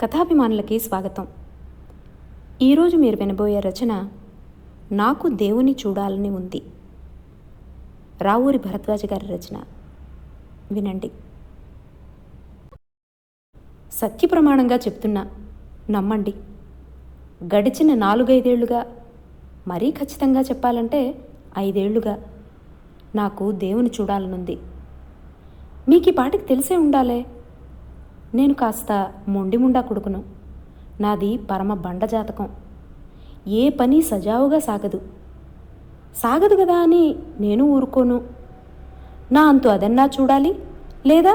కథాభిమానులకి స్వాగతం. ఈరోజు మీరు వినబోయే రచన నాకు దేవుని చూడాలని ఉంది. రావూరి భరద్వాజ గారి రచన. వినండి. సత్యప్రమాణంగా చెప్తున్నా, నమ్మండి. గడిచిన 4-5 ఏళ్లుగా, మరీ ఖచ్చితంగా చెప్పాలంటే 5 ఏళ్లుగా నాకు దేవుని చూడాలనుంది. మీకు ఈ పాటికి తెలిసే ఉండాలే, నేను కాస్త మొండిముండా కొడుకును. నాది పరమ బండ జాతకం. ఏ పని సజావుగా సాగదు కదా అని నేను ఊరుకోను. నా అంతు అదన్నా చూడాలి, లేదా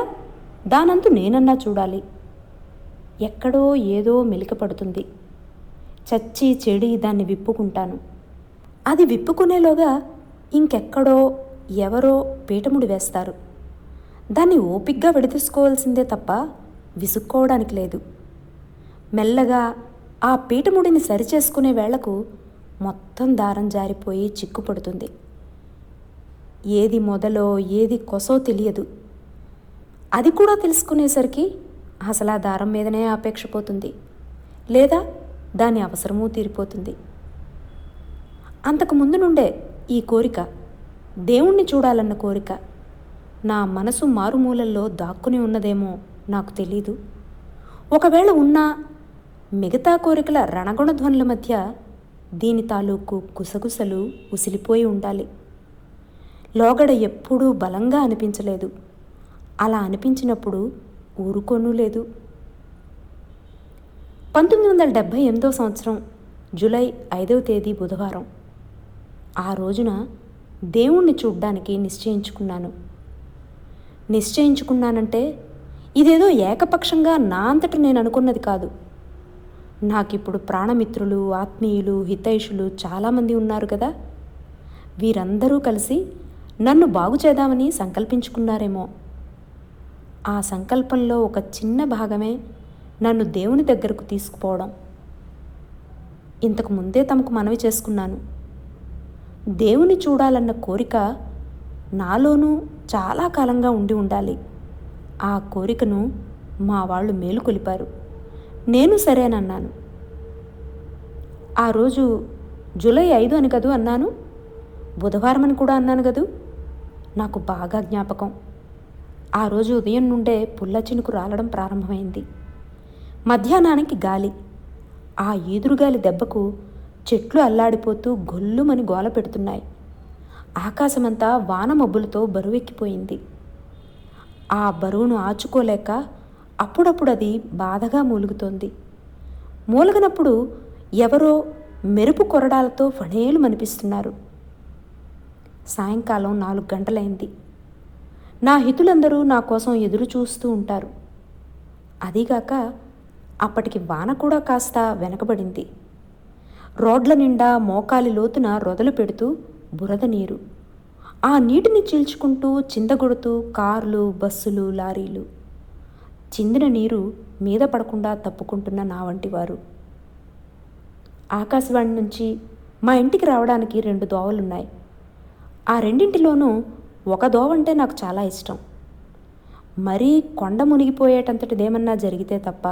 దానంతు నేనన్నా చూడాలి. ఎక్కడో ఏదో మెలిక పడుతుంది. చచ్చి చెడి దాన్ని విప్పుకుంటాను. అది విప్పుకునేలోగా ఇంకెక్కడో ఎవరో పీటముడి వేస్తారు. దాన్ని ఓపిగ్గా విడదీసుకోవాల్సిందే తప్ప విసుక్కోవడానికి లేదు. మెల్లగా ఆ పీటముడిని సరిచేసుకునే వేళకు మొత్తం దారం జారిపోయి చిక్కుపడుతుంది. ఏది మొదలో ఏది కొసో తెలియదు. అది కూడా తెలుసుకునేసరికి అసలు ఆ దారం మీదనే ఆపేక్ష పోతుంది, లేదా దాని అవసరమూ తీరిపోతుంది. అంతకుముందు నుండే ఈ కోరిక, దేవుణ్ణి చూడాలన్న కోరిక నా మనసు మారుమూలల్లో దాక్కుని ఉన్నదేమో నాకు తెలీదు. ఒకవేళ ఉన్నా మిగతా కోరికల రణగుణధ్వనుల మధ్య దీని తాలూకు గుసగుసలు ఉసిలిపోయి ఉండాలి. లోగడ ఎప్పుడూ బలంగా అనిపించలేదు. అలా అనిపించినప్పుడు ఊరుకోనూ లేదు. 1978 సంవత్సరం జూలై 5వ తేదీ బుధవారం. ఆ రోజున దేవుణ్ణి చూడ్డానికి నిశ్చయించుకున్నానంటే ఇదేదో ఏకపక్షంగా నా అంతట నేను అనుకున్నది కాదు. నాకిప్పుడు ప్రాణమిత్రులు, ఆత్మీయులు, హితైషులు చాలామంది ఉన్నారు కదా. వీరందరూ కలిసి నన్ను బాగు చేద్దామని సంకల్పించుకున్నారేమో. ఆ సంకల్పంలో ఒక చిన్న భాగమే నన్ను దేవుని దగ్గరకు తీసుకుపోవడం. ఇంతకు ముందే తమకు మనవి చేసుకున్నాను. దేవుని చూడాలన్న కోరిక నాలోనూ చాలా కాలంగా ఉండి ఉండాలి. ఆ కోరికను మా వాళ్ళు మేలుకొలిపారు. నేను సరేనన్నాను. ఆ రోజు జూలై 5 అని కదూ అన్నాను, బుధవారం అని కూడా అన్నాను కదూ. నాకు బాగా జ్ఞాపకం. ఆ రోజు ఉదయం నుండే పుల్ల చినుకు రాలడం ప్రారంభమైంది. మధ్యాహ్నానికి గాలి. ఆ ఈదురుగాలి దెబ్బకు చెట్లు అల్లాడిపోతూ గొల్లుమని గోల పెడుతున్నాయి. ఆకాశమంతా వాన మబ్బులతో బరువెక్కిపోయింది. ఆ బరువును ఆచుకోలేక అప్పుడప్పుడు అది బాధగా మూలుగుతోంది. మూలగనప్పుడు ఎవరో మెరుపు కొరడాలతో ఫణేలు మనిపిస్తున్నారు. సాయంకాలం 4 గంటలైంది. నా హితులందరూ నా కోసం ఎదురు చూస్తూ ఉంటారు. అదీగాక అప్పటికి వాన కూడా కాస్త వెనకబడింది. రోడ్ల నిండా మోకాలి లోతున రొదలు పెడుతూ బురద నీరు. ఆ నీటిని చీల్చుకుంటూ చిందగొడుతూ కార్లు, బస్సులు, లారీలు. చిందిన నీరు మీద పడకుండా తప్పుకుంటున్న నా వంటి వారు. ఆకాశవాణి నుంచి మా ఇంటికి రావడానికి 2 దోవలున్నాయి. ఆ రెండింటిలోనూ ఒక దోవంటే నాకు చాలా ఇష్టం. మరీ కొండ మునిగిపోయేటంతటిదేమన్నా జరిగితే తప్ప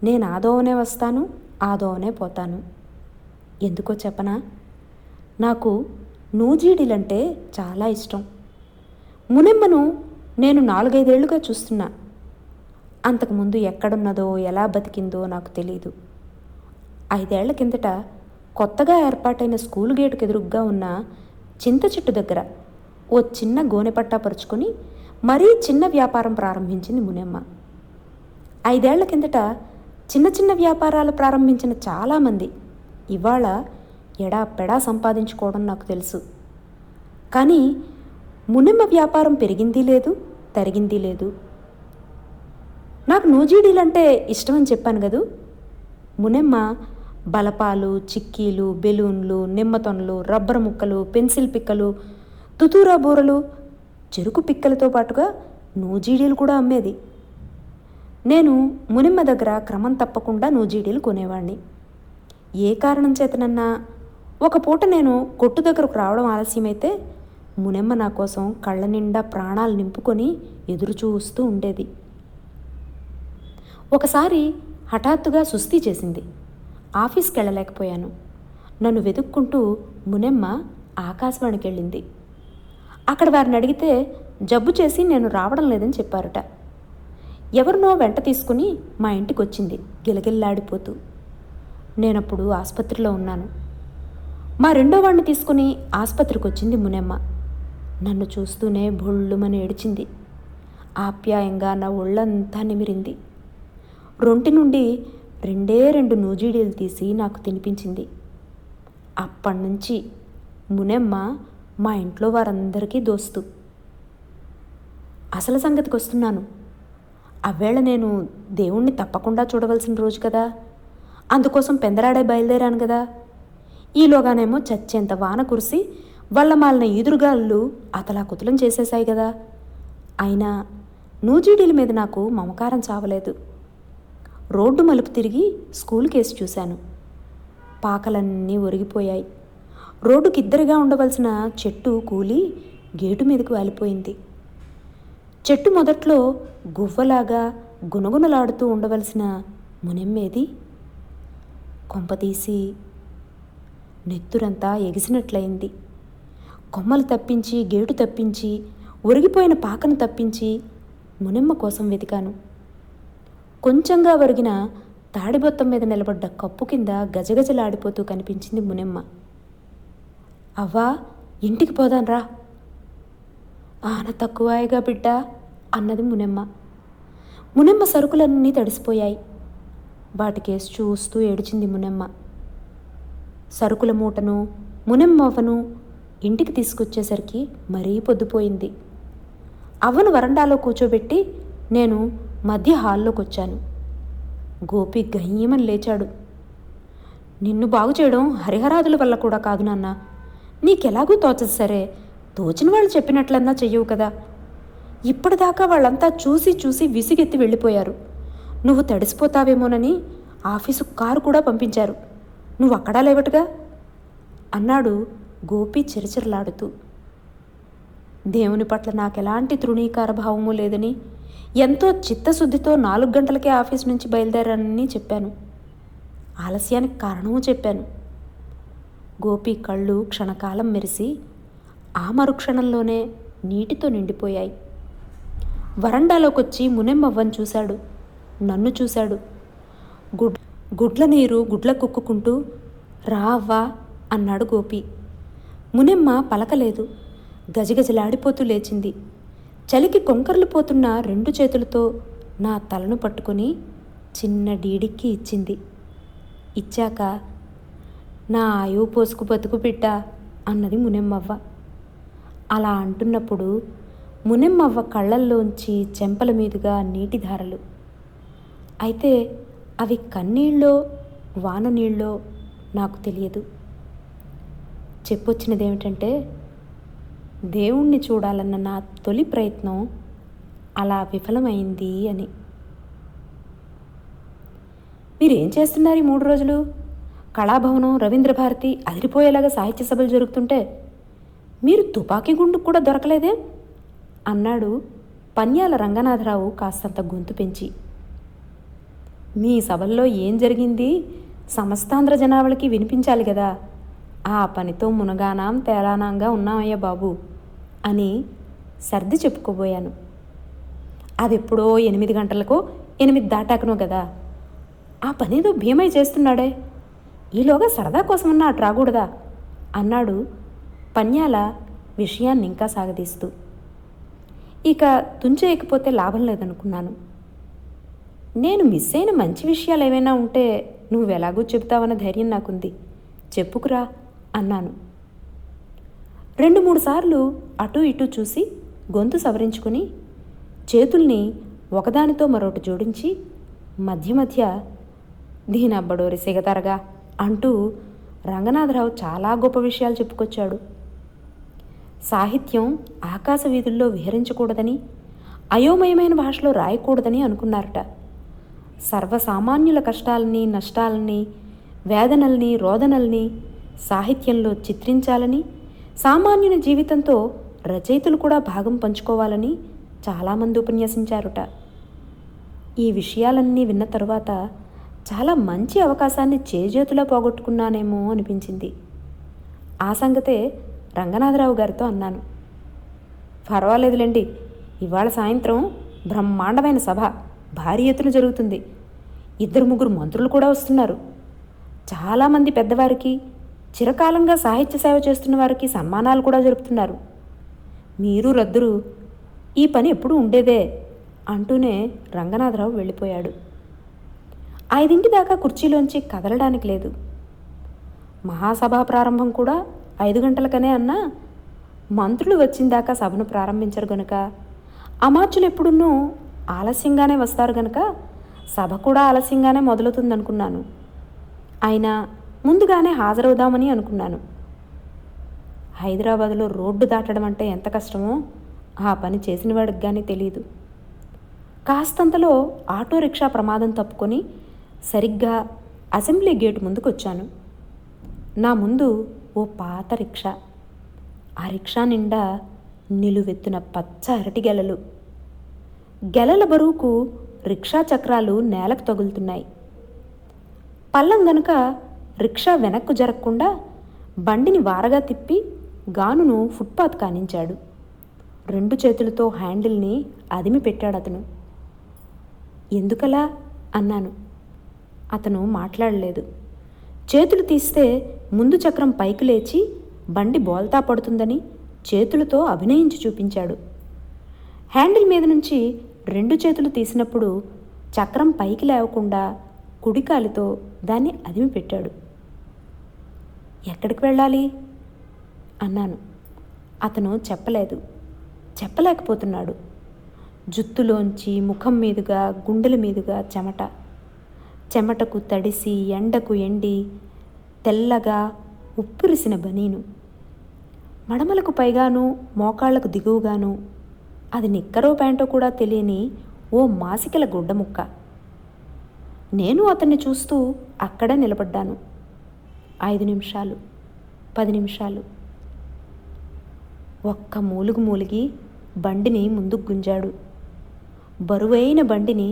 నేను ఆ దోవనే వస్తాను, ఆ దోవనే పోతాను. ఎందుకో చెప్పనా, నాకు నూజీడీలంటే చాలా ఇష్టం. మునెమ్మను నేను 4-5 ఏళ్లుగా చూస్తున్నా. అంతకుముందు ఎక్కడున్నదో, ఎలా బతికిందో నాకు తెలీదు. 5 ఏళ్ల కిందట కొత్తగా ఏర్పాటైన స్కూలు గేటుకు ఎదురుగ్గా ఉన్న చింత చెట్టు దగ్గర ఓ చిన్న గోనెపట్టా పరుచుకొని మరీ చిన్న వ్యాపారం ప్రారంభించింది మునెమ్మ. 5 ఏళ్ల కిందట చిన్న చిన్న వ్యాపారాలు ప్రారంభించిన చాలామంది ఇవాళ ఎడాపెడా సంపాదించుకోవడం నాకు తెలుసు. కానీ మునిమ్మ వ్యాపారం పెరిగింది లేదు, తరిగింది లేదు. నాకు నూజివీడులంటే ఇష్టమని చెప్పాను కదూ. మునిమ్మ బలపాలు, చిక్కీలు, బెలూన్లు, నిమ్మతొనలు, రబ్బర్ ముక్కలు, పెన్సిల్ పిక్కలు, తుతూరా బూరలు, చెరుకు పిక్కలతో పాటుగా నూజివీడులు కూడా అమ్మేది. నేను మునిమ్మ దగ్గర క్రమం తప్పకుండా నూజివీడులు కొనేవాడిని. ఏ కారణం చేతనన్నా ఒక పూట నేను కొట్టు దగ్గరకు రావడం ఆలస్యమైతే మునిమ్మ నా కోసం కళ్ళ నిండా ప్రాణాలు నింపుకొని ఎదురు చూస్తూ ఉండేది. ఒకసారి హఠాత్తుగా సుస్థి చేసింది. ఆఫీస్కి వెళ్ళలేకపోయాను. నన్ను వెతుక్కుంటూ మునిమ్మ ఆకాశవాణికి వెళ్ళింది. అక్కడ వారిని అడిగితే జబ్బు చేసి నేను రావడం లేదని చెప్పారట. ఎవరినో వెంట తీసుకుని మా ఇంటికి వచ్చింది గిలగిల్లాడిపోతూ. నేనప్పుడు ఆసుపత్రిలో ఉన్నాను. మా రెండో వాడిని తీసుకుని ఆసుపత్రికి వచ్చింది మునిమ్మ. నన్ను చూస్తూనే బొళ్ళుమని ఏడిచింది. ఆప్యాయంగా నా ఒళ్ళంతా నిమిరింది. రొంటి నుండి 2 నూజివీడులు తీసి నాకు తినిపించింది. అప్పటినుంచి మునిమ్మ మా ఇంట్లో వారందరికీ దోస్తు. అసలు సంగతికి వస్తున్నాను. అవేళ నేను దేవుణ్ణి తప్పకుండా చూడవలసిన రోజు కదా. అందుకోసం పెందరాడే బయలుదేరాను కదా. ఈలోగానేమో చచ్చేంత వాన కురిసి వల్లమాలిన ఈదురుగాళ్ళు అతలాకుతలం చేసేశాయి కదా. అయినా నూజివీడుల మీద నాకు మమకారం చావలేదు. రోడ్డు మలుపు తిరిగి స్కూల్ కేసు చూశాను. పాకలన్నీ ఒరిగిపోయాయి. రోడ్డుకి ఇద్దరిగా ఉండవలసిన చెట్టు కూలి గేటు మీదకు వాలిపోయింది. చెట్టు మొదట్లో గువ్వలాగా గునగునలాడుతూ ఉండవలసిన మునిమ్మేది? కొంపతీసి నెత్తురంతా ఎగిసినట్లయింది. కొమ్మలు తప్పించి, గేటు తప్పించి, ఒరిగిపోయిన పాకను తప్పించి మునిమ్మ కోసం వెతికాను. కొంచెంగా ఒరిగిన తాడిబొత్తం మీద నిలబడ్డ కప్పు కింద గజగజలాడిపోతూ కనిపించింది మునిమ్మ. అవ్వా, ఇంటికి పోదాన్రా. ఆన తక్కువాయిగా బిడ్డ అన్నది మునిమ్మ. మునిమ్మ సరుకులన్నీ తడిసిపోయాయి. వాటికేసి చూస్తూ ఏడిచింది మునిమ్మ. సరుకుల మూటను మునిమ్మవ్వను ఇంటికి తీసుకొచ్చేసరికి మరీ పొద్దుపోయింది. అవ్వను వరండాలో కూర్చోబెట్టి నేను మధ్య హాల్లోకి వచ్చాను. గోపి గయ్యమని లేచాడు. నిన్ను బాగు చేయడం హరిహరాదుల వల్ల కూడా కాదు నాన్న. నీకెలాగూ తోచదు సరే, తోచిన వాళ్ళు చెప్పినట్లన్నా చెయ్యవు కదా. ఇప్పటిదాకా వాళ్ళంతా చూసి చూసి విసిగెత్తి వెళ్ళిపోయారు. నువ్వు తడిసిపోతావేమోనని ఆఫీసు కారు కూడా పంపించారు. నువ్వు అక్కడా లేవటుగా అన్నాడు గోపి చిరచిరలాడుతూ. దేవుని పట్ల నాకెలాంటి తృణీకార భావము లేదని, ఎంతో చిత్తశుద్ధితో 4 గంటలకే ఆఫీస్ నుంచి బయలుదేరానని చెప్పాను. ఆలస్యానికి కారణమూ చెప్పాను. గోపి కళ్ళు క్షణకాలం మెరిసి ఆ మరుక్షణంలోనే నీటితో నిండిపోయాయి. వరండాలోకొచ్చి మునిమ్మవ్వను చూశాడు, నన్ను చూశాడు. గుడ్ల నీరు గుడ్ల కుక్కుకుంటూ రా అవ్వా అన్నాడు గోపి. మునిమ్మ పలకలేదు. గజగజలాడిపోతూ లేచింది. చలికి కొంకర్లు పోతున్న 2 చేతులతో నా తలను పట్టుకొని చిన్న డీడిక్కి ఇచ్చింది. ఇచ్చాక నా ఆయువు పోసుకు బతుకు బిడ్డ అన్నది మునిమ్మవ్వ. అలా అంటున్నప్పుడు మునిమ్మవ్వ కళ్ళల్లోంచి చెంపల మీదుగా నీటిధారలు. అయితే అవి కన్నీళ్ళో వాన నీళ్ళో నాకు తెలియదు. చెప్పొచ్చినదేమిటంటే, దేవుణ్ణి చూడాలన్న నా తొలి ప్రయత్నం అలా విఫలమైంది అని. మీరేం చేస్తున్నారు ఈ 3 రోజులు? కళాభవనం, రవీంద్ర భారతి అదిరిపోయేలాగా సాహిత్య సభలు జరుగుతుంటే మీరు తుపాకీ గుండుకు కూడా దొరకలేదే అన్నాడు పన్యాల రంగనాథరావు కాస్తంత గొంతు పెంచి. మీ సభల్లో ఏం జరిగింది సమస్తాంధ్ర జనావళికి వినిపించాలి కదా. ఆ పనితో మునగానాం తేలానాంగా ఉన్నామయ్యా బాబు అని సర్ది చెప్పుకోబోయాను. అదెప్పుడో 8 గంటలకో 8 దాటాకనో కదా. ఆ పనేదో భీమయ్య చేస్తున్నాడే, ఈలోగా సరదా కోసమన్నా అటు రాకూడదా అన్నాడు పన్యాల విషయాన్ని ఇంకా సాగదీస్తూ. ఇక తుంచేయకపోతే లాభం లేదనుకున్నాను. నేను మిస్ అయిన మంచి విషయాలు ఏమైనా ఉంటే నువ్వెలాగూ చెబుతావన్న ధైర్యం నాకుంది, చెప్పుకురా అన్నాను. 2-3 సార్లు అటూ ఇటూ చూసి గొంతు సవరించుకుని చేతుల్ని ఒకదానితో మరొకటి జోడించి మధ్య మధ్య దీనబ్బడోరి సిగతరగా అంటూ రంగనాథరావు చాలా గొప్ప విషయాలు చెప్పుకొచ్చాడు. సాహిత్యం ఆకాశ వీధుల్లో విహరించకూడదని, అయోమయమైన భాషలో రాయకూడదని అనుకున్నారట. సర్వసామాన్యుల కష్టాలని, నష్టాలని, వేదనల్ని, రోదనల్ని సాహిత్యంలో చిత్రించాలని, సామాన్యుని జీవితంతో రచయితలు కూడా భాగం పంచుకోవాలని చాలామంది ఉపన్యసించారుట. ఈ విషయాలన్నీ విన్న తరువాత చాలా మంచి అవకాశాన్ని చేజేతులా పోగొట్టుకున్నానేమో అనిపించింది. ఆ సంగతే రంగనాథరావు గారితో అన్నాను. పర్వాలేదులేండి, ఇవాళ సాయంత్రం బ్రహ్మాండమైన సభ భారీ ఎత్తున జరుగుతుంది. 2-3 మంత్రులు కూడా వస్తున్నారు. చాలామంది పెద్దవారికి, చిరకాలంగా సాహిత్య సేవ చేస్తున్న వారికి సన్మానాలు కూడా జరుపుతున్నారు. మీరు రద్దురు, ఈ పని ఎప్పుడూ ఉండేదే అంటూనే రంగనాథరావు వెళ్ళిపోయాడు. 5 దాకా కుర్చీలోంచి కదలడానికి లేదు. మహాసభా ప్రారంభం కూడా 5 గంటలకనే అన్నా మంత్రులు వచ్చిందాకా సభను ప్రారంభించరు గనుక, అమాత్యులు ఎప్పుడున్నూ ఆలస్యంగానే వస్తారు గనుక సభ కూడా ఆలస్యంగానే మొదలవుతుందనుకున్నాను. అయినా ముందుగానే హాజరవుదామని అనుకున్నాను. హైదరాబాదులో రోడ్డు దాటడం అంటే ఎంత కష్టమో ఆ పని చేసిన వాడికి కానీ తెలియదు. కాస్తంతలో ఆటో రిక్షా ప్రమాదం తప్పుకొని సరిగ్గా అసెంబ్లీ గేటు ముందుకు వచ్చాను. నా ముందు ఓ పాత రిక్షా. ఆ రిక్షా నిండా నిలువెత్తున పచ్చ అరటి గెలలు. గెలల బరువుకు రిక్షా చక్రాలు నేలకు తగులుతున్నాయి. పల్లం గనుక రిక్షా వెనక్కు జరగకుండా బండిని వారగా తిప్పి గానును ఫుట్పాత్ కానించాడు. 2 చేతులతో హ్యాండిల్ని అదిమి పెట్టాడు అతను. ఎందుకలా అన్నాను. అతను మాట్లాడలేదు. చేతులు తీస్తే ముందు చక్రం పైకి లేచి బండి బోల్తా పడుతుందని చేతులతో అభినయించి చూపించాడు. హ్యాండిల్ మీద నుంచి 2 చేతులు తీసినప్పుడు చక్రం పైకి లేవకుండా కుడికాలితో దాన్ని అదిమి పెట్టాడు. ఎక్కడికి వెళ్ళాలి అన్నాను. అతను చెప్పలేకపోతున్నాడు. జుత్తులోంచి ముఖం మీదుగా గుండెల మీదుగా చెమటకు తడిసి ఎండకు ఎండి తెల్లగా ఉప్పిరిసిన బనీను, మడమలకు పైగాను మోకాళ్లకు దిగువగాను అది నిక్కరో ప్యాంటో కూడా తెలియని ఓ మాసికల గుడ్డ ముక్క. నేను అతన్ని చూస్తూ అక్కడే నిలబడ్డాను. 5 నిమిషాలు, 10 నిమిషాలు. ఒక్క మూలుగు మూలిగి బండిని ముందుకు గుంజాడు. బరువైన బండిని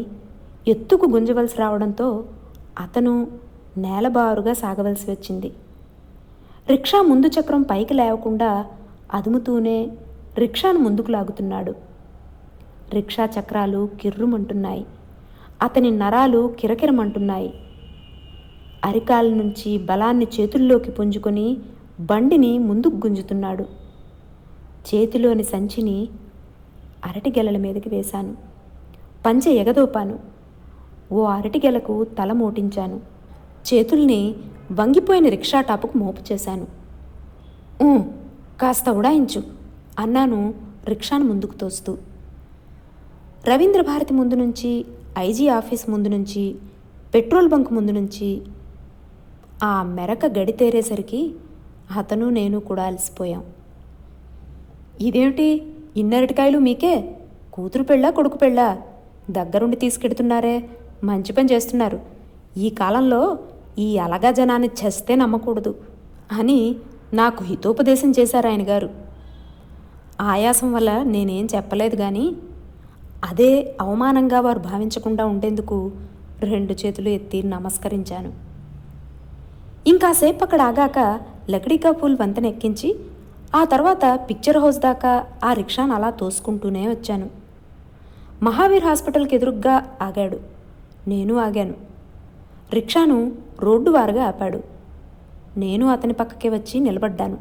ఎత్తుకు గుంజవలసి రావడంతో అతను నేలబారుగా సాగవలసి వచ్చింది. రిక్షా ముందు చక్రం పైకి లేవకుండా అదుముతూనే రిక్షాను ముందుకు లాగుతున్నాడు. రిక్షా చక్రాలు కిర్రుమంటున్నాయి. అతని నరాలు కిరకిరమంటున్నాయి. అరికాల నుంచి బలాన్ని చేతుల్లోకి పుంజుకొని బండిని ముందుకు గుంజుతున్నాడు. చేతిలోని సంచిని అరటిగెలల మీదకి వేశాను. పంచె ఎగదోపాను. ఓ అరటిగెలకు తల మోటించాను. చేతుల్ని వంగిపోయిన రిక్షా టాపుకు మోపు చేశాను. కాస్త ఉడాయించు అన్నాను రిక్షాను ముందుకు తోస్తూ. రవీంద్ర భారతి ముందు నుంచి, ఐజీ ఆఫీస్ ముందు నుంచి, పెట్రోల్ బంక్ ముందు నుంచి ఆ మెరక గడితేరేసరికి అతను నేను కూడా అలసిపోయాం. ఇదేమిటి ఇన్నరటికాయలు మీకే? కూతురు పెళ్ళా కొడుకు పెళ్ళా? దగ్గరుండి తీసుకెడుతున్నారే, మంచి పని చేస్తున్నారు. ఈ కాలంలో ఈ అలగా జనాన్ని చేస్తే నమ్మకూడదు అని నాకు హితోపదేశం చేశారు ఆయన గారు. ఆయాసం వల్ల నేనేం చెప్పలేదు కానీ అదే అవమానంగా వారు భావించకుండా ఉండేందుకు 2 చేతులు ఎత్తి నమస్కరించాను. ఇంకాసేపు అక్కడ ఆగాక లకడీకా పూల్ వంతెన ఎక్కించి ఆ తర్వాత పిక్చర్ హౌస్ దాకా ఆ రిక్షాను అలా తోసుకుంటూనే వచ్చాను. మహావీర్ హాస్పిటల్కి ఎదురుగ్గా ఆగాడు. నేను ఆగాను. రిక్షాను రోడ్డు వారుగా ఆపాడు. నేను అతని పక్కకే వచ్చి నిలబడ్డాను.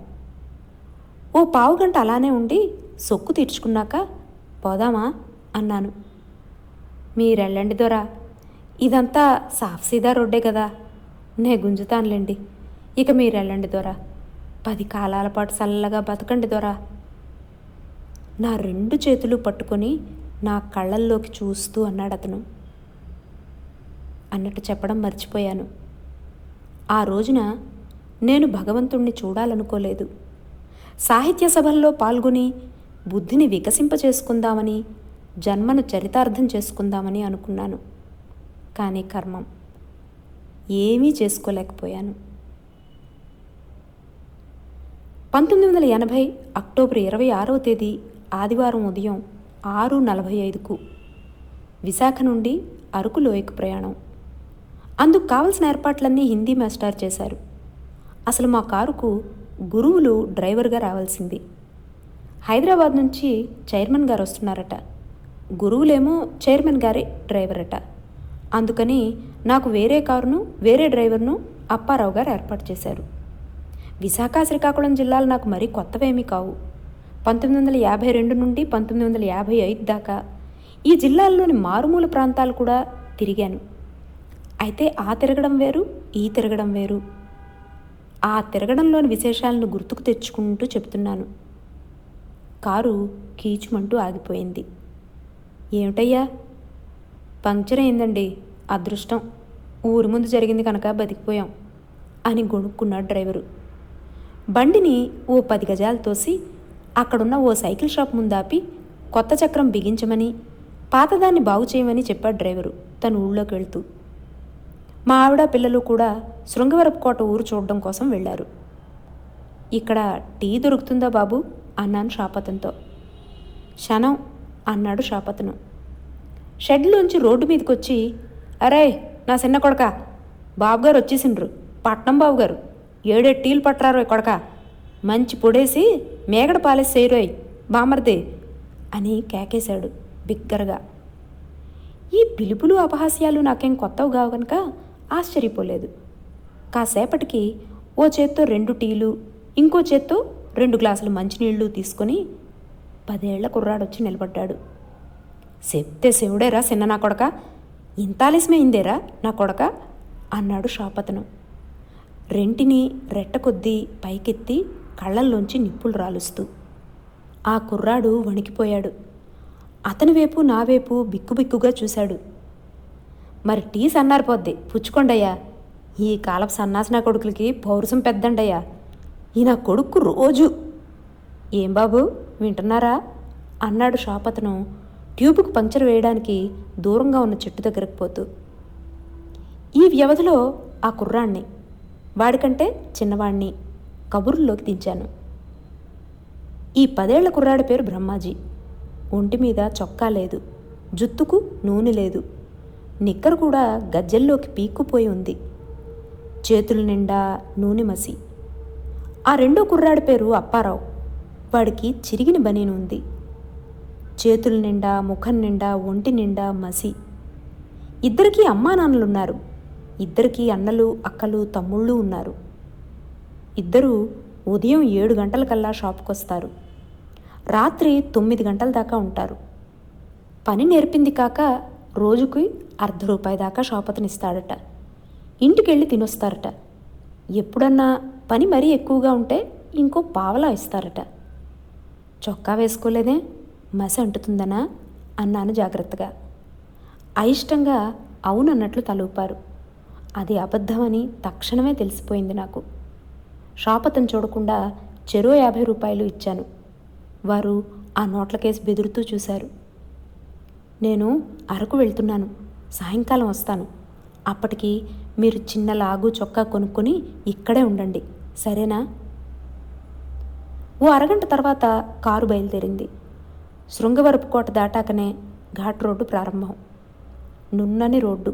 ఓ పావుగంట అలానే ఉండి సొక్కు తీర్చుకున్నాక పోదామా అన్నాను. మీరెళ్ళండి దొరా, ఇదంతా సాఫ్ సీదా రోడ్డే కదా, నే గుంజుతానులేండి. ఇక మీరు వెళ్ళండి దొరా, 10 కాలాల పాటు చల్లగా బతకండి దొరా. నా 2 చేతులు పట్టుకొని నా కళ్ళల్లోకి చూస్తూ అన్నాడు అతను. అన్నట్టు చెప్పడం మర్చిపోయాను. ఆ రోజున నేను భగవంతుణ్ణి చూడాలనుకోలేదు. సాహిత్య సభల్లో పాల్గొని బుద్ధిని వికసింపచేసుకుందామని, జన్మను చరితార్థం చేసుకుందామని అనుకున్నాను. కానీ కర్మం, ఏమీ చేసుకోలేకపోయాను. 1980 అక్టోబర్ 26వ తేదీ ఆదివారం ఉదయం 6:45కు విశాఖ నుండి అరకు లోయకు ప్రయాణం. అందుకు కావలసిన ఏర్పాట్లన్నీ హిందీ మాస్టర్ చేశారు. అసలు మా కారుకు గురువులు డ్రైవర్గా రావాల్సింది. హైదరాబాద్ నుంచి చైర్మన్ గారు వస్తున్నారట, గురువులేమో చైర్మన్ గారి డ్రైవర్ అట. అందుకని నాకు వేరే కారును వేరే డ్రైవర్ను అప్పారావు గారు ఏర్పాటు చేశారు. విశాఖ శ్రీకాకుళం జిల్లాలు నాకు మరీ కొత్తవేమీ కావు. 1952 నుండి 1955 దాకా ఈ జిల్లాల్లోని మారుమూల ప్రాంతాలు కూడా తిరిగాను. అయితే ఆ తిరగడం వేరు, ఈ తిరగడం వేరు. ఆ తిరగడంలోని విశేషాలను గుర్తుకు తెచ్చుకుంటూ చెప్తున్నాను. కారు కీచుమంటూ ఆగిపోయింది. ఏమిటయ్యా? పంక్చర్ అయిందండి, అదృష్టం, ఊరి ముందు జరిగింది కనుక బతికిపోయాం అని గొణుక్కున్నాడు డ్రైవరు. బండిని ఓ 10 గజాలు తోసి అక్కడున్న ఓ సైకిల్ షాప్ ముందాపి కొత్త చక్రం బిగించమని, పాతదాన్ని బాగు చేయమని చెప్పాడు డ్రైవరు తను ఊళ్ళోకి వెళ్తూ. మా ఆవిడ పిల్లలు కూడా శృంగవరపుకోట ఊరు చూడడం కోసం వెళ్ళారు. ఇక్కడ టీ దొరుకుతుందా బాబు అన్నాను షాపతన్తో. క్షణం అన్నాడు షాపతను. షెడ్లోంచి రోడ్డు మీదకి వచ్చి, అరే నా చిన్న కొడక, బాబుగారు వచ్చేసిండ్రు, పట్నం బాబుగారు, 7 టీలు పట్టరారు కొడక, మంచి పొడేసి మేగడ పాలేసి చేయరోయ్ బామర్దే అని కేకేశాడు బిగ్గరగా. ఈ పిలుపులు అపహాస్యాలు నాకేం కొత్తవి కావు కనుక ఆశ్చర్యపోలేదు. కాసేపటికి ఓ చేత్తో 2 టీలు, ఇంకో చేత్తో 2 గ్లాసులు మంచినీళ్లు తీసుకొని 10 ఏళ్ల కుర్రాడొచ్చి నిలబడ్డాడు. చెప్తే శివుడేరా చిన్న నా కొడక, ఇంత ఆలస్యమైందేరా నా కొడక అన్నాడు షాపతను. రెంటిని రెట్టకొద్దీ పైకెత్తి కళ్ళల్లోంచి నిప్పులు రాలుస్తూ. ఆ కుర్రాడు వణికిపోయాడు. అతని వైపు నా వైపు బిక్కుబిక్కుగా చూశాడు. మరి టీ సన్నారిపోద్ది, పుచ్చుకోండయ్యా, ఈ కాలపు సన్నాసిన కొడుకులకి పౌరుషం పెద్దండయ్యా, ఈ నా కొడుకు రోజు. ఏం బాబు వింటున్నారా అన్నాడు షాపతను ట్యూబుకు పంక్చర్ వేయడానికి దూరంగా ఉన్న చెట్టు దగ్గరకు పోతూ. ఈ వ్యవధిలో ఆ కుర్రాణ్ణి, వాడికంటే చిన్నవాణ్ణి కబుర్లోకి దించాను. ఈ 10 ఏళ్ల కుర్రాడి పేరు బ్రహ్మాజీ. ఒంటి మీద చొక్కా లేదు, జుత్తుకు నూనె లేదు, నిక్కరు కూడా గజ్జెల్లోకి పీక్కుపోయి ఉంది, చేతుల నిండా నూనె మసి. ఆ రెండో కుర్రాడి పేరు అప్పారావు. వాడికి చిరిగిన బనీను ఉంది, చేతుల నిండా ముఖం నిండా ఒంటి నిండా మసి. ఇద్దరికీ అమ్మా నాన్నలున్నారు, ఇద్దరికీ అన్నలు అక్కలు తమ్ముళ్ళు ఉన్నారు. ఇద్దరూ ఉదయం 7 గంటలకల్లా షాప్కి వస్తారు, రాత్రి 9 గంటల దాకా ఉంటారు. పని నేర్పింది కాక రోజుకి ₹1/2 దాకా షాపతనిస్తాడట. ఇంటికెళ్ళి తినొస్తారట. ఎప్పుడన్నా పని మరీ ఎక్కువగా ఉంటే ఇంకో పావలా ఇస్తారట. చొక్కా వేసుకోలేదే, మసి అంటుతుందనా అన్నాను జాగ్రత్తగా. అయిష్టంగా అవునన్నట్లు తలూపారు. అది అబద్ధమని తక్షణమే తెలిసిపోయింది నాకు. షాపతను చూడకుండా చెరో ₹50 ఇచ్చాను. వారు ఆ నోట్ల కేసు బెదురుతూ చూశారు. నేను అరకు వెళ్తున్నాను, సాయంకాలం వస్తాను. అప్పటికి మీరు చిన్న లాగు చొక్కా కొనుక్కొని ఇక్కడే ఉండండి, సరేనా? ఓ అరగంట తర్వాత కారు బయలుదేరింది. శృంగవరపుకోట దాటాకనే ఘాట్ రోడ్డు ప్రారంభం. నున్నని రోడ్డు,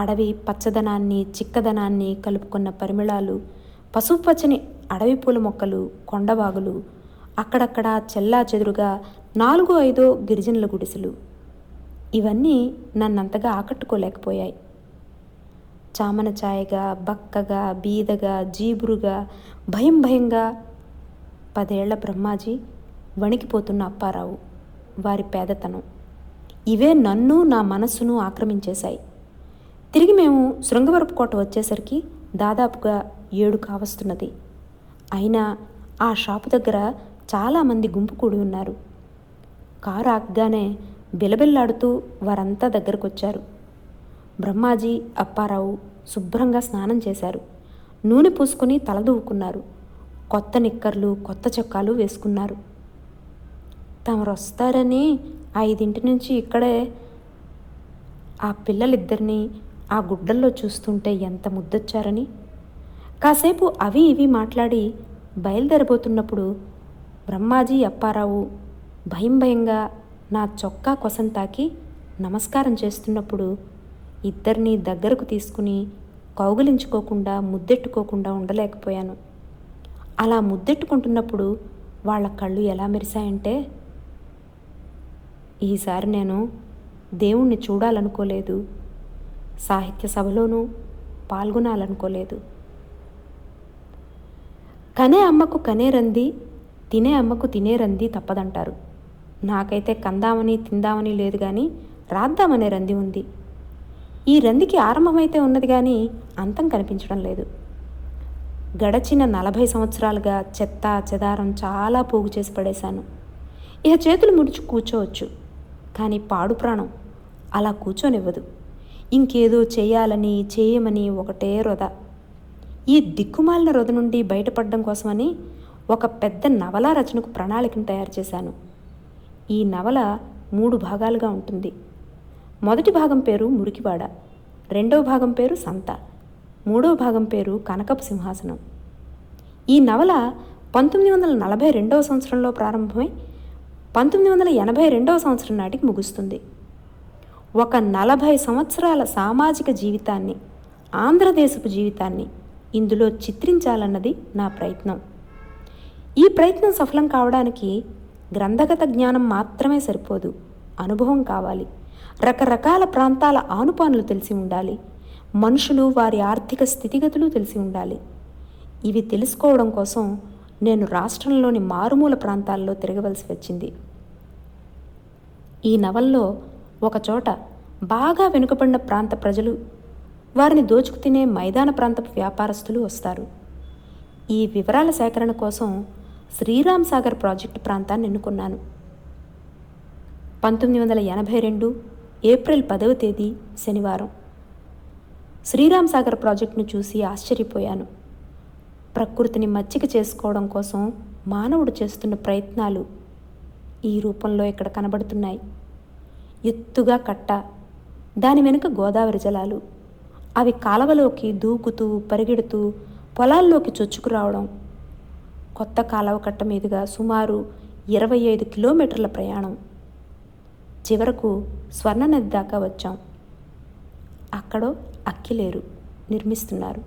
అడవి పచ్చదనాన్ని చిక్కదనాన్ని కలుపుకున్న పరిమళాలు, పసుపుపచ్చని అడవి పూల మొక్కలు, కొండవాగులు, అక్కడక్కడ చెల్లా చెదురుగా 4-5 గిరిజనుల గుడిసెలు. ఇవన్నీ నన్నంతగా ఆకట్టుకోలేకపోయాయి. చామన ఛాయగా, బక్కగా, బీదగా, జీబురుగా, భయం భయంగా 10 ఏళ్ల బ్రహ్మాజీ, వణికిపోతున్న అప్పారావు, వారి పేదతనం, ఇవే నన్ను నా మనస్సును ఆక్రమించేశాయి. తిరిగి మేము శృంగవరపు కోట వచ్చేసరికి దాదాపుగా 7 కావస్తున్నది. అయినా ఆ షాపు దగ్గర చాలామంది గుంపు కూడి ఉన్నారు. కారు ఆగగానే బిలబిల్లాడుతూ వారంతా దగ్గరకొచ్చారు. బ్రహ్మాజీ, అప్పారావు శుభ్రంగా స్నానం చేశారు. నూనె పూసుకుని తలదూవుకున్నారు. కొత్త నిక్కర్లు, కొత్త చొక్కాలు వేసుకున్నారు. తమరొస్తారని 5 నుంచి ఇక్కడే ఆ పిల్లలిద్దరినీ ఆ గుడ్డల్లో చూస్తుంటే ఎంత ముద్దొచ్చారని కాసేపు అవి ఇవి మాట్లాడి బయలుదేరబోతున్నప్పుడు బ్రహ్మాజీ, అప్పారావు భయంగా నా చొక్కా కొసను తాకి నమస్కారం చేస్తున్నప్పుడు ఇద్దరినీ దగ్గరకు తీసుకుని కౌగిలించుకోకుండా ముద్దెట్టుకోకుండా ఉండలేకపోయాను. అలా ముద్దెట్టుకుంటున్నప్పుడు వాళ్ళ కళ్ళు ఎలా మెరిశాయంటే, ఈసారి నేను దేవుణ్ణి చూడాలనుకోలేదు, సాహిత్య సభలోనూ పాల్గొనాలనుకోలేదు. కనే అమ్మకు కనే రంది, తినే అమ్మకు తినే రంది తప్పదంటారు. నాకైతే కందామని తిందామని లేదు కానీ రాద్దామనే రంది ఉంది. ఈ రందికి ఆరంభమైతే ఉన్నది కానీ అంతం కనిపించడం లేదు. గడచిన 40 సంవత్సరాలుగా చెత్త చెదారం చాలా పోగు చేసి పడేశాను. ఇక చేతులు ముడుచు కూర్చోవచ్చు, కానీ పాడు ప్రాణం అలా కూర్చోనివ్వదు. ఇంకేదో చేయాలని చేయమని ఒకటే రొద. ఈ దిక్కుమాలిన రొద నుండి బయటపడడం కోసమని ఒక పెద్ద నవలా రచనకు ప్రణాళికను తయారు చేశాను. ఈ నవల 3 భాగాలుగా ఉంటుంది. మొదటి భాగం పేరు మురికివాడ, రెండవ భాగం పేరు సంత, మూడవ భాగం పేరు కనకపు సింహాసనం. ఈ నవల 1942వ సంవత్సరంలో ప్రారంభమై 1982వ సంవత్సరం నాటికి ముగుస్తుంది. ఒక 40 సంవత్సరాల సామాజిక జీవితాన్ని, ఆంధ్రదేశపు జీవితాన్ని ఇందులో చిత్రించాలన్నది నా ప్రయత్నం. ఈ ప్రయత్నం సఫలం కావడానికి గ్రంథగత జ్ఞానం మాత్రమే సరిపోదు, అనుభవం కావాలి. రకరకాల ప్రాంతాల ఆనుపానులు తెలిసి ఉండాలి. మనుషులు, వారి ఆర్థిక స్థితిగతులు తెలిసి ఉండాలి. ఇవి తెలుసుకోవడం కోసం నేను రాష్ట్రంలోని మారుమూల ప్రాంతాల్లో తిరగవలసి వచ్చింది. ఈ నవల్లో ఒకచోట బాగా వెనుకబడిన ప్రాంత ప్రజలు, వారిని దోచుకు తినే మైదాన ప్రాంతపు వ్యాపారస్తులు వస్తారు. ఈ వివరాల సేకరణ కోసం శ్రీరామ్ సాగర్ ప్రాజెక్టు ప్రాంతాన్ని ఎన్నుకున్నాను. 1982 ఏప్రిల్ 10వ తేదీ శనివారం. శ్రీరామ్ సాగర్ ప్రాజెక్టును చూసి ఆశ్చర్యపోయాను. ప్రకృతిని మచ్చిక చేసుకోవడం కోసం మానవుడు చేస్తున్న ప్రయత్నాలు ఈ రూపంలో ఇక్కడ కనబడుతున్నాయి. ఎత్తుగా కట్ట, దాని వెనుక గోదావరి జలాలు, అవి కాలవలోకి దూకుతూ పరిగెడుతూ పొలాల్లోకి చొచ్చుకురావడం. కొత్త కాలవ కట్ట మీదుగా సుమారు 25 కిలోమీటర్ల ప్రయాణం. చివరకు స్వర్ణనది దాకా వచ్చాం. అక్కడో అక్కిలేరు నిర్మిస్తున్నారు.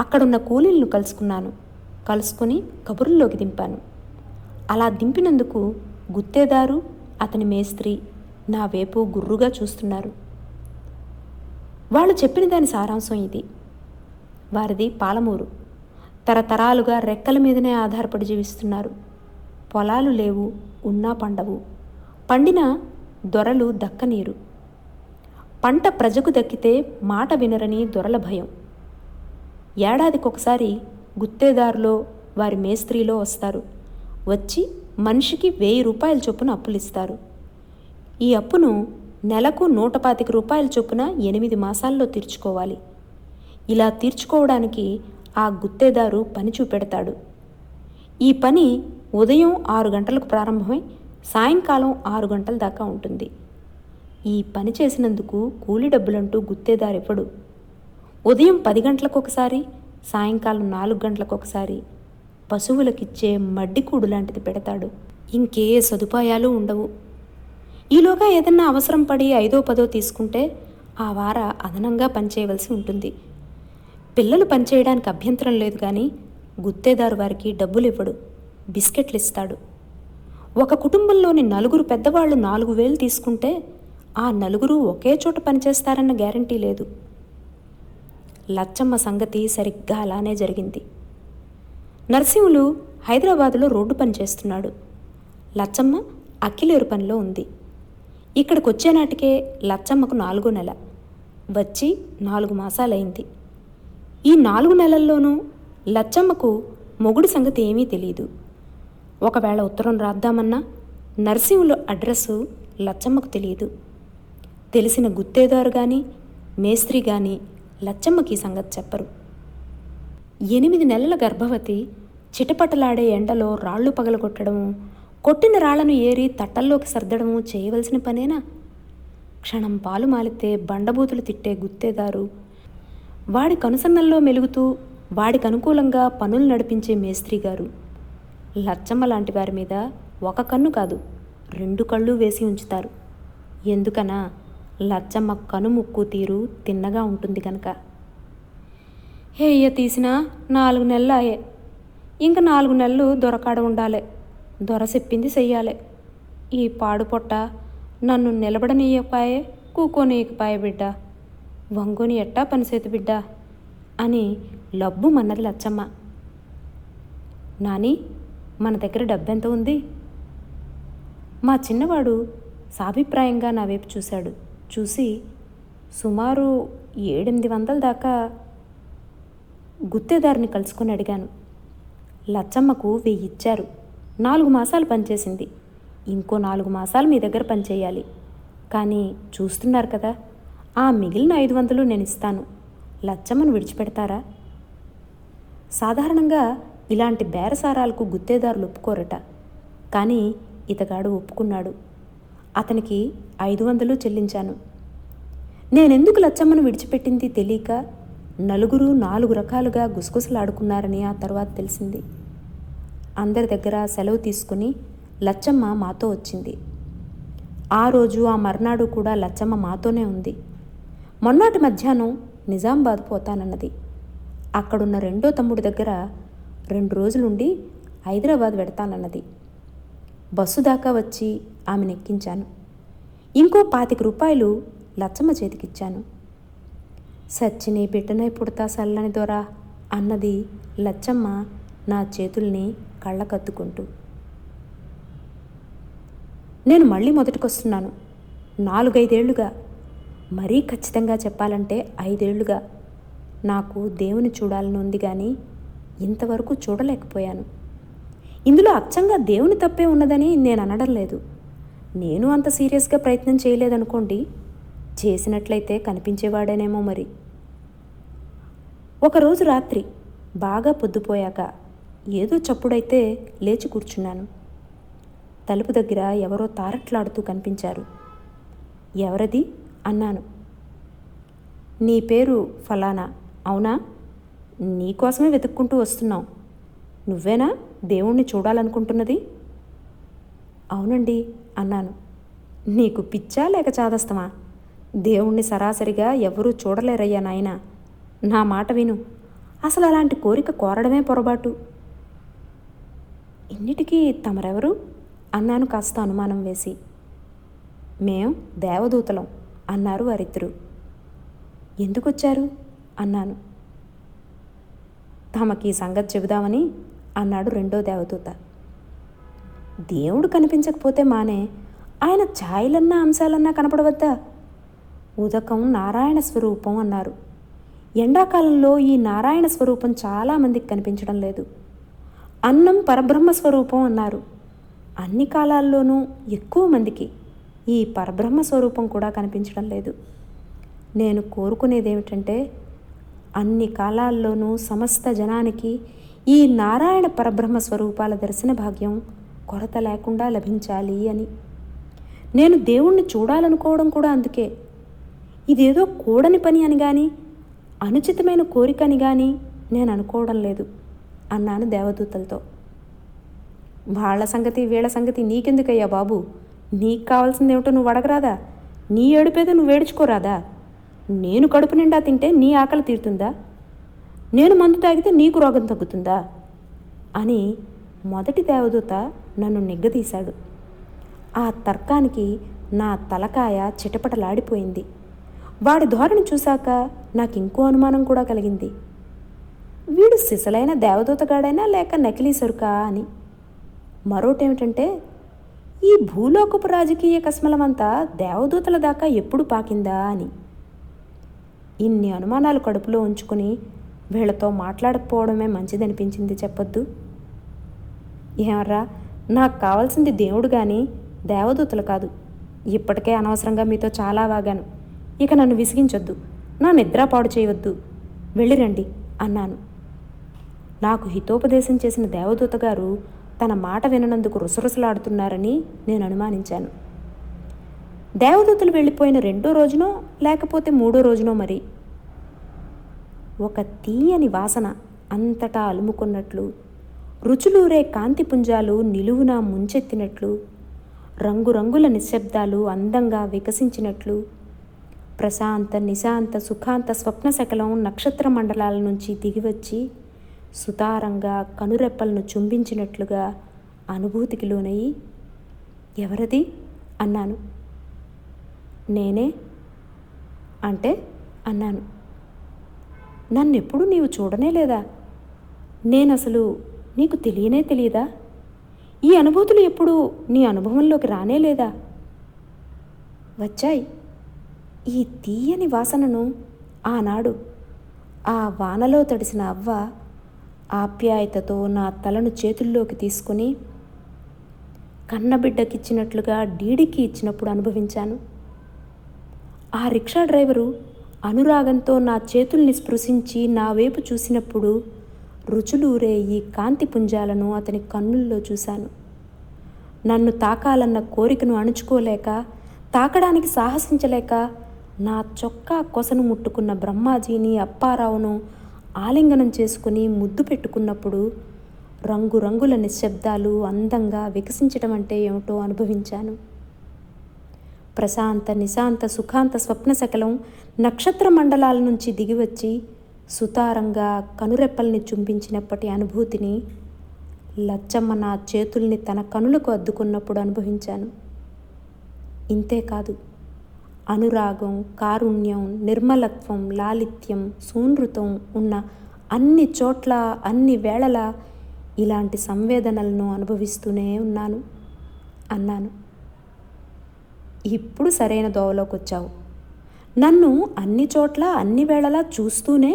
అక్కడున్న కూలీలను కలుసుకుని కబుర్ల్లోకి దింపాను. అలా దింపినందుకు గుత్తేదారు, అతని మేస్త్రి నా వైపు గుర్రుగా చూస్తున్నారు. వాళ్ళు చెప్పిన దాని సారాంశం ఇది. వారిది పాలమూరు. తరతరాలుగా రెక్కల మీదనే ఆధారపడి జీవిస్తున్నారు. పొలాలు లేవు, ఉన్నా పండవు. పండిన దొరలు దక్కనీరు. పంట ప్రజకు దక్కితే మాట వినరని దొరల భయం. ఏడాదికొకసారి గుత్తేదారులో వారి మేస్త్రీలో వస్తారు. వచ్చి మనిషికి 1000 రూపాయల చొప్పున అప్పులిస్తారు. ఈ అప్పును నెలకు 125 రూపాయల చొప్పున 8 మాసాల్లో తీర్చుకోవాలి. ఇలా తీర్చుకోవడానికి ఆ గుత్తేదారు పని చూపెడతాడు. ఈ పని ఉదయం 6 గంటలకు ప్రారంభమై సాయంకాలం 6 గంటల దాకా ఉంటుంది. ఈ పని చేసినందుకు కూలి డబ్బులంటూ గుత్తేదారివ్వడు. ఉదయం 10 గంటలకు ఒకసారి, సాయంకాలం 4 గంటలకు ఒకసారి పశువులకిచ్చే మడ్డికూడు లాంటిది పెడతాడు. ఇంకే సదుపాయాలు ఉండవు. ఈలోగా ఏదన్నా అవసరం పడి 5దో 10దో తీసుకుంటే ఆ వార అదనంగా పనిచేయవలసి ఉంటుంది. పిల్లలు పనిచేయడానికి అభ్యంతరం లేదు కానీ గుత్తేదారు వారికి డబ్బులు ఇవ్వడు, బిస్కెట్లు ఇస్తాడు. ఒక కుటుంబంలోని 4 పెద్దవాళ్ళు 4000 తీసుకుంటే ఆ 4 ఒకే చోట పనిచేస్తారన్న గ్యారంటీ లేదు. లచ్చమ్మ సంగతి సరిగ్గా అలానే జరిగింది. నరసింహులు హైదరాబాదులో రోడ్డు పని చేస్తున్నాడు. లచ్చమ్మ అక్కిలేరు పనిలో ఉంది. ఇక్కడికి వచ్చే నాటికే లచ్చమ్మకు 4వ నెల. వచ్చి 4 మాసాలైంది. ఈ 4 నెలల్లోనూ లచ్చమ్మకు మొగుడు సంగతి ఏమీ తెలియదు. ఒకవేళ ఉత్తరం రాద్దామన్నా నర్సింహులు అడ్రస్సు లచ్చమ్మకు తెలియదు. తెలిసిన గుత్తేదారు కానీ మేస్త్రి కానీ లచ్చమ్మకి ఈ సంగతి చెప్పరు. 8 నెలల గర్భవతి చిటపటలాడే ఎండలో రాళ్లు పగలగొట్టడము, కొట్టిన రాళ్లను ఏరి తట్టల్లోకి సర్దడము చేయవలసిన పనేనా? క్షణం పాలు మాలితే బండబూతులు తిట్టే గుత్తేదారు, వాడి కనుసన్నల్లో మెలుగుతూ వాడికి అనుకూలంగా పనులు నడిపించే మేస్త్రి గారు లచ్చమ్మ లాంటి వారి మీద ఒక కన్ను కాదు 2 కళ్ళు వేసి ఉంచుతారు. ఎందుకనా? లచ్చమ్మ కనుముక్కు తీరు తిన్నగా ఉంటుంది కనుక. హేయ్య తీసినా 4 నెలలాయే, ఇంక 4 నెలలు దొరకాడ ఉండాలే, దొర చెప్పింది చెయ్యాలే. ఈ పాడు పొట్ట నన్ను నిలబడనీయపాయే, కూకోనీయకపాయే బిడ్డ, వంగుని ఎట్టా పనిసేతు బిడ్డ అని లబ్బు మన్నది లచ్చమ్మ. నాని, మన దగ్గర డబ్బెంత ఉంది? మా చిన్నవాడు సాభిప్రాయంగా నా వైపు చూశాడు. చూసి సుమారు 700-800 దాకా. గుత్తేదారిని కలుసుకొని అడిగాను. లచ్చమ్మకు 1000 ఇచ్చారు. 4 మాసాలు పనిచేసింది. ఇంకో 4 మాసాలు మీ దగ్గర పనిచేయాలి. కానీ చూస్తున్నారు కదా, ఆ మిగిలిన 500 నేను ఇస్తాను. లచ్చమ్మను విడిచిపెడతారా? సాధారణంగా ఇలాంటి బేరసారాలకు గుత్తేదారులు ఒప్పుకోరట. కానీ ఇతగాడు ఒప్పుకున్నాడు. అతనికి 500 చెల్లించాను. నేనెందుకు లచ్చమ్మను విడిచిపెట్టింది తెలియక నలుగురు 4 రకాలుగా గుసగుసలాడుకున్నారని ఆ తర్వాత తెలిసింది. అందరి దగ్గర సెలవు తీసుకుని లచ్చమ్మ మాతో వచ్చింది. ఆ రోజు ఆ మర్నాడు కూడా లచ్చమ్మ మాతోనే ఉంది. మొన్నటి మధ్యాహ్నం నిజామాబాద్ పోతానన్నది. అక్కడున్న రెండో తమ్ముడి దగ్గర 2 రోజులుండి హైదరాబాద్ వెడతానన్నది. బస్సు దాకా వచ్చి ఆమెను ఎక్కించాను. ఇంకో 25 రూపాయలు లచ్చమ్మ చేతికిచ్చాను. సచ్చిని బిడ్డనై పుడతా సల్లని దొరా అన్నది లచ్చమ్మ నా చేతుల్ని కళ్ళకత్తుకుంటూ. నేను మళ్ళీ మొదటికొస్తున్నాను. 4-5 ఏళ్లుగా, మరీ ఖచ్చితంగా చెప్పాలంటే 5 ఏళ్లుగా నాకు దేవుని చూడాలని ఉంది కానీ ఇంతవరకు చూడలేకపోయాను. ఇందులో అచ్చంగా దేవుని తప్పే ఉన్నదని నేను అనడం లేదు. నేను అంత సీరియస్గా ప్రయత్నం చేయలేదనుకోండి. చేసినట్లయితే కనిపించేవాడేనేమో మరి. ఒకరోజు రాత్రి బాగా పొద్దుపోయాక ఏదో చప్పుడైతే లేచి కూర్చున్నాను. తలుపు దగ్గర ఎవరో తారట్లాడుతూ కనిపించారు. ఎవరది అన్నాను. నీ పేరు ఫలానా, అవునా? నీకోసమే వెతుక్కుంటూ వస్తున్నాం. నువ్వేనా దేవుణ్ణి చూడాలనుకుంటున్నది? అవునండి అన్నాను. నీకు పిచ్చా లేక చాదస్తమా? దేవుణ్ణి సరాసరిగా ఎవరూ చూడలేరయ్యా నాయనా. నా మాట విను. అసలు అలాంటి కోరిక కోరడమే పొరపాటు. ఇన్నిటికీ తమరెవరు అన్నాను కాస్త అనుమానం వేసి. మేం దేవదూతలం అన్నారు వారిద్దరూ. ఎందుకొచ్చారు అన్నాను. తమకి సంగతి చెబుదామని అన్నాడు రెండో దేవదూత. దేవుడు కనిపించకపోతే మానే, ఆయన ఛాయలన్నా అంశాలన్నా కనపడవద్దా? ఉదకం నారాయణ స్వరూపం అన్నారు. ఎండాకాలంలో ఈ నారాయణ స్వరూపం చాలామందికి కనిపించడం లేదు. అన్నం పరబ్రహ్మ స్వరూపం అన్నారు. అన్ని కాలాల్లోనూ ఎక్కువ మందికి ఈ పరబ్రహ్మ స్వరూపం కూడా కనిపించడం లేదు. నేను కోరుకునేదేమిటంటే అన్ని కాలాల్లోనూ సమస్త జనానికి ఈ నారాయణ పరబ్రహ్మ స్వరూపాల దర్శన భాగ్యం కొరత లేకుండా లభించాలి అని. నేను దేవుణ్ణి చూడాలనుకోవడం కూడా అందుకే. ఇదేదో కూడని పని అని కానీ అనుచితమైన కోరిక అని కానీ నేను అనుకోవడం లేదు అన్నాను దేవదూతలతో. వాళ్ళ సంగతి వీళ్ళ సంగతి నీకెందుకయ్యా బాబు? నీకు కావాల్సిందేమిటో నువ్వు అడగరాదా? నీ ఏడుపేదో నువ్వు ఏడ్చుకోరాదా? నేను కడుపు నిండా తింటే నీ ఆకలి తీరుతుందా? నేను మందు తాగితే నీకు రోగం తగ్గుతుందా అని మొదటి దేవదూత నన్ను నిగ్గదీశాడు. ఆ తర్కానికి నా తలకాయ చిటపటలాడిపోయింది. వాడి ధోరణి చూశాక నాకు ఇంకో అనుమానం కూడా కలిగింది. వీడు సిసలైన దేవదూతగాడైనా లేక నకిలీ సరుకా అని. మరోటేమిటంటే ఈ భూలోకపు రాజకీయ కస్మలమంతా దేవదూతల దాకా ఎప్పుడు పాకిందా అని. ఇన్ని అనుమానాలు కడుపులో ఉంచుకుని వీళ్ళతో మాట్లాడకపోవడమే మంచిదనిపించింది చెప్పొద్దు. ఏమర్రా, నాకు కావాల్సింది దేవుడు కానీ దేవదూతలు కాదు. ఇప్పటికే అనవసరంగా మీతో చాలా వాగాను. ఇక నన్ను విసిగించొద్దు, నా నిద్ర పాడు చేయవద్దు, వెళ్ళిరండి అన్నాను. నాకు హితోపదేశం చేసిన దేవదూత గారు తన మాట విననందుకు రుసరుసలాడుతున్నారని నేను అనుమానించాను. దేవదూతలు వెళ్ళిపోయిన 2వ రోజునో లేకపోతే 3వ రోజునో మరి ఒక తీయని వాసన అంతటా అలుముకున్నట్లు, రుచులూరే కాంతి పుంజాలు నిలువునా ముంచెత్తినట్లు, రంగురంగుల నిశ్శబ్దాలు అందంగా వికసించినట్లు, ప్రశాంత నిశాంత సుఖాంత స్వప్నశకలం నక్షత్ర మండలాల నుంచి దిగివచ్చి సుతారంగా కనురెప్పలను చుంబించినట్లుగా అనుభూతికి లోనయి, ఎవరది అన్నాను. నేనే అంటే అన్నాను. నన్నెప్పుడు నీవు చూడనే లేదా? నేనసలు నీకు తెలియనే తెలియదా? ఈ అనుభూతులు ఎప్పుడు నీ అనుభవంలోకి రానే లేదా? వచ్చాయి. ఈ తీయని వాసనను ఆనాడు ఆ వానలో తడిసిన అవ్వ ఆప్యాయతతో నా తలను చేతుల్లోకి తీసుకుని కన్నబిడ్డకిచ్చినట్లుగా డీడీకి ఇచ్చినప్పుడు అనుభవించాను. ఆ రిక్షా డ్రైవరు అనురాగంతో నా చేతుల్ని స్పృశించి నా వైపు చూసినప్పుడు రుచులూరే ఈ కాంతి పుంజాలను అతని కన్నుల్లో చూశాను. నన్ను తాకాలన్న కోరికను అణుచుకోలేక, తాకడానికి సాహసించలేక నా చొక్కా కొసను ముట్టుకున్న బ్రహ్మాజీని, అప్పారావును ఆలింగనం చేసుకుని ముద్దు పెట్టుకున్నప్పుడు రంగురంగుల నిశ్శబ్దాలు అందంగా వికసించటం అంటే ఏమిటో అనుభవించాను. ప్రశాంత నిశాంత సుఖాంత స్వప్నశకలం నక్షత్ర మండలాల నుంచి దిగివచ్చి సుతారంగా కనురెప్పల్ని చుంబించినప్పటి అనుభూతిని లచ్చమ్మ నా చేతుల్ని తన కనులకు అద్దుకున్నప్పుడు అనుభవించాను. ఇంతేకాదు, అనురాగం, కారుణ్యం, నిర్మలత్వం, లాలిత్యం, సూనృతం ఉన్న అన్ని చోట్ల అన్ని వేళలా ఇలాంటి సంవేదనలను అనుభవిస్తూనే ఉన్నాను అన్నాను. ఇప్పుడు సరైన దోవలోకి వచ్చావు. నన్ను అన్ని చోట్ల అన్ని వేళలా చూస్తూనే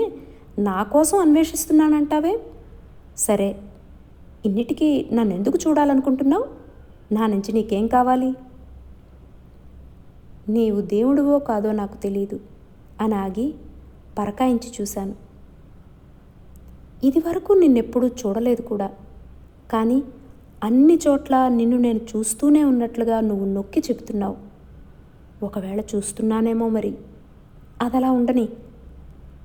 నా కోసం అన్వేషిస్తున్నానంటావే? సరే, ఇన్నిటికీ నన్ను ఎందుకు చూడాలనుకుంటున్నావు? నా నుంచి నీకేం కావాలి? నీవు దేవుడివో కాదో నాకు తెలీదు అని ఆగి పరకాయించి చూశాను. ఇది వరకు నిన్నెప్పుడూ చూడలేదు కూడా, కానీ అన్ని చోట్ల నిన్ను నేను చూస్తూనే ఉన్నట్లుగా నువ్వు నొక్కి చెబుతున్నావు. ఒకవేళ చూస్తున్నానేమో మరి. అదలా ఉండని.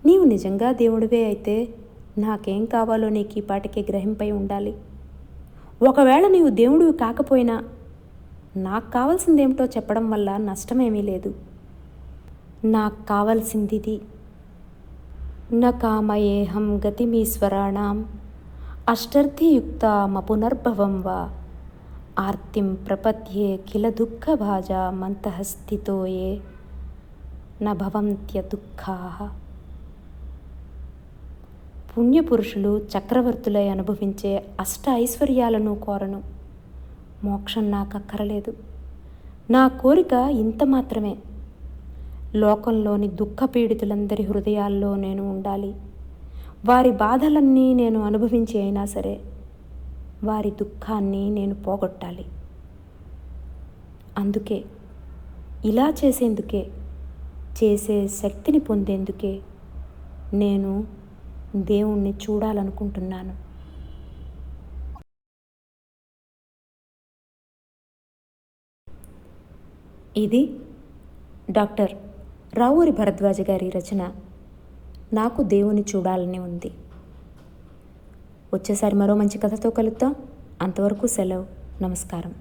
నీవు నిజంగా దేవుడివే అయితే నాకేం కావాలో నీకు ఈ పాటికే గ్రహింపై ఉండాలి. ఒకవేళ నీవు దేవుడివి కాకపోయినా నాకు కావాల్సిందేమిటో చెప్పడం వల్ల నష్టమేమీ లేదు. నాకు కావాల్సిందిది. న కామయేహం గతిమీశ్వరాణం అష్టర్థియుక్తమపునర్భవం వా ఆర్తిం ప్రపద్యే కిల దుఃఖభాజా మంతః స్థితో యే న భవంత్య దుఃఖాః. పుణ్యపురుషులు చక్రవర్తులై అనుభవించే అష్ట ఐశ్వర్యాలను కోరను. మోక్షం నాకు అక్కరలేదు. నా కోరిక ఇంత మాత్రమే. లోకంలోని దుఃఖపీడితులందరి హృదయాల్లో నేను ఉండాలి. వారి బాధలన్నీ నేను అనుభవించి అయినా సరే వారి దుఃఖాన్ని నేను పోగొట్టాలి. అందుకే, ఇలా చేసేందుకే, చేసే శక్తిని పొందేందుకే నేను దేవుణ్ణి చూడాలనుకుంటున్నాను. ఇది డాక్టర్ రావూరి భరద్వాజ గారి రచన నాకు దేవుని చూడాలని ఉంది. వచ్చేసారి మరో మంచి కథతో కలుద్దాం. అంతవరకు సెలవు. నమస్కారం.